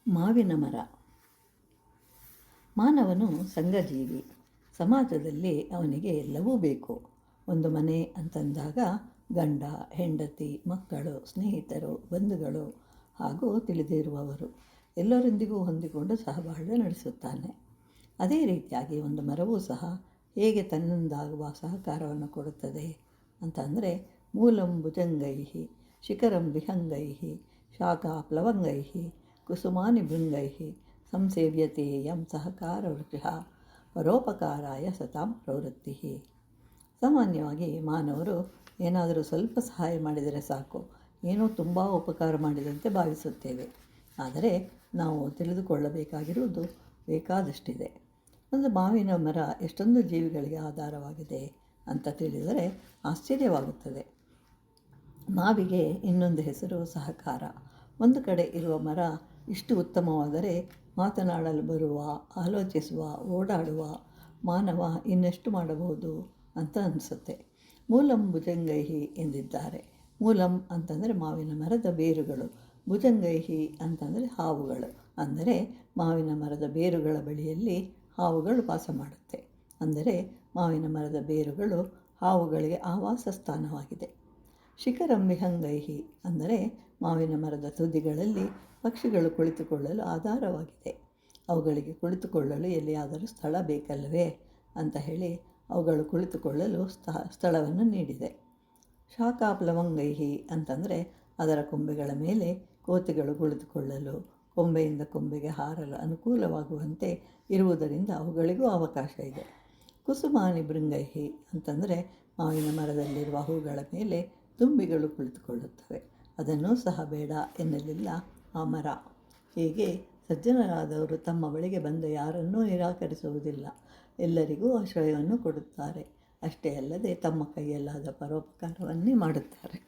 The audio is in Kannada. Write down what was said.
ಮಾವಿನ ಮರ. ಮಾನವನು ಸಂಘಜೀವಿ. ಸಮಾಜದಲ್ಲಿ ಅವನಿಗೆ ಎಲ್ಲವೂ ಬೇಕು. ಒಂದು ಮನೆ ಅಂತಂದಾಗ ಗಂಡ, ಹೆಂಡತಿ, ಮಕ್ಕಳು, ಸ್ನೇಹಿತರು, ಬಂಧುಗಳು ಹಾಗೂ ತಿಳಿದಿರುವವರು ಎಲ್ಲರೊಂದಿಗೂ ಹೊಂದಿಕೊಂಡು ಸಹಬಾಳ್ವೆ ನಡೆಸುತ್ತಾನೆ. ಅದೇ ರೀತಿಯಾಗಿ ಒಂದು ಮರವೂ ಸಹ ಹೇಗೆ ತನ್ನಿಂದಾಗುವ ಸಹಕಾರವನ್ನು ಕೊಡುತ್ತದೆ ಅಂತಂದರೆ, ಮೂಲಂ ಭುಜಂಗೈ ಶಿಖರಂ ವಿಹಂಗೈ ಶಾಖಾ ಪ್ಲವಂಗೈ ಕುಸುಮಾನಿ ಭೃಂಗೈ ಸಂಸೇವ್ಯತೆ ಯಂ ಸಹಕಾರ ವೃಕ್ಷ ಪರೋಪಕಾರಾಯ ಸತಾಂ ಪ್ರವೃತ್ತಿ. ಸಾಮಾನ್ಯವಾಗಿ ಮಾನವರು ಏನಾದರೂ ಸ್ವಲ್ಪ ಸಹಾಯ ಮಾಡಿದರೆ ಸಾಕು, ಏನೋ ತುಂಬ ಉಪಕಾರ ಮಾಡಿದಂತೆ ಭಾವಿಸುತ್ತೇವೆ. ಆದರೆ ನಾವು ತಿಳಿದುಕೊಳ್ಳಬೇಕಾಗಿರುವುದು ಬೇಕಾದಷ್ಟಿದೆ. ಒಂದು ಮಾವಿನ ಮರ ಎಷ್ಟೊಂದು ಜೀವಿಗಳಿಗೆ ಆಧಾರವಾಗಿದೆ ಅಂತ ತಿಳಿದರೆ ಆಶ್ಚರ್ಯವಾಗುತ್ತದೆ. ಮಾವಿಗೆ ಇನ್ನೊಂದು ಹೆಸರು ಸಹಕಾರ. ಒಂದು ಕಡೆ ಇರುವ ಮರ ಇಷ್ಟು ಉತ್ತಮವಾದರೆ ಮಾತನಾಡಲು ಬರುವ, ಆಲೋಚಿಸುವ, ಓಡಾಡುವ ಮಾನವ ಇನ್ನೆಷ್ಟು ಮಾಡಬಹುದು ಅಂತ ಅನಿಸುತ್ತೆ. ಮೂಲಂ ಭುಜಂಗೈಹಿ ಎಂದಿದ್ದಾರೆ. ಮೂಲಂ ಅಂತಂದರೆ ಮಾವಿನ ಮರದ ಬೇರುಗಳು, ಭುಜಂಗೈಹಿ ಅಂತಂದರೆ ಹಾವುಗಳು. ಅಂದರೆ ಮಾವಿನ ಮರದ ಬೇರುಗಳ ಬಳಿಯಲ್ಲಿ ಹಾವುಗಳು ವಾಸ ಮಾಡುತ್ತೆ. ಅಂದರೆ ಮಾವಿನ ಮರದ ಬೇರುಗಳು ಹಾವುಗಳಿಗೆ ಆವಾಸ ಸ್ಥಾನವಾಗಿದೆ. ಶಿಖರಂ ವಿಹಂಗೈಹಿ ಅಂದರೆ ಮಾವಿನ ಮರದ ತುದಿಗಳಲ್ಲಿ ಪಕ್ಷಿಗಳು ಕುಳಿತುಕೊಳ್ಳಲು ಆಧಾರವಾಗಿದೆ. ಅವುಗಳಿಗೆ ಕುಳಿತುಕೊಳ್ಳಲು ಎಲ್ಲಿಯಾದರೂ ಸ್ಥಳ ಬೇಕಲ್ಲವೇ ಅಂತ ಹೇಳಿ ಅವುಗಳು ಕುಳಿತುಕೊಳ್ಳಲು ಸ್ಥಳವನ್ನು ನೀಡಿದೆ. ಶಾಖಾ ಪ್ಲವಂಗೈಹಿ ಅಂತಂದರೆ ಅದರ ಕೊಂಬೆಗಳ ಮೇಲೆ ಕೋತಿಗಳು ಕುಳಿತುಕೊಳ್ಳಲು, ಕೊಂಬೆಯಿಂದ ಕೊಂಬೆಗೆ ಹಾರಲು ಅನುಕೂಲವಾಗುವಂತೆ ಇರುವುದರಿಂದ ಅವುಗಳಿಗೂ ಅವಕಾಶ ಇದೆ. ಕುಸುಮಾನಿ ಭೃಂಗೈಹಿ ಅಂತಂದರೆ ಮಾವಿನ ಮರದಲ್ಲಿರುವ ಹೂಗಳ ಮೇಲೆ ದುಂಬಿಗಳು ಕುಳಿತುಕೊಳ್ಳುತ್ತವೆ. ಅದನ್ನೂ ಸಹ ಬೇಡ ಎನ್ನಲಿಲ್ಲ ಆ ಮರ. ಹೀಗೆ ಸಜ್ಜನರಾದವರು ತಮ್ಮ ಬಳಿಗೆ ಬಂದ ಯಾರನ್ನೂ ನಿರಾಕರಿಸುವುದಿಲ್ಲ, ಎಲ್ಲರಿಗೂ ಆಶ್ರಯವನ್ನು ಕೊಡುತ್ತಾರೆ. ಅಷ್ಟೇ ಅಲ್ಲದೆ ತಮ್ಮ ಕೈಯಲ್ಲಾದ ಪರೋಪಕಾರವನ್ನೇ ಮಾಡುತ್ತಾರೆ.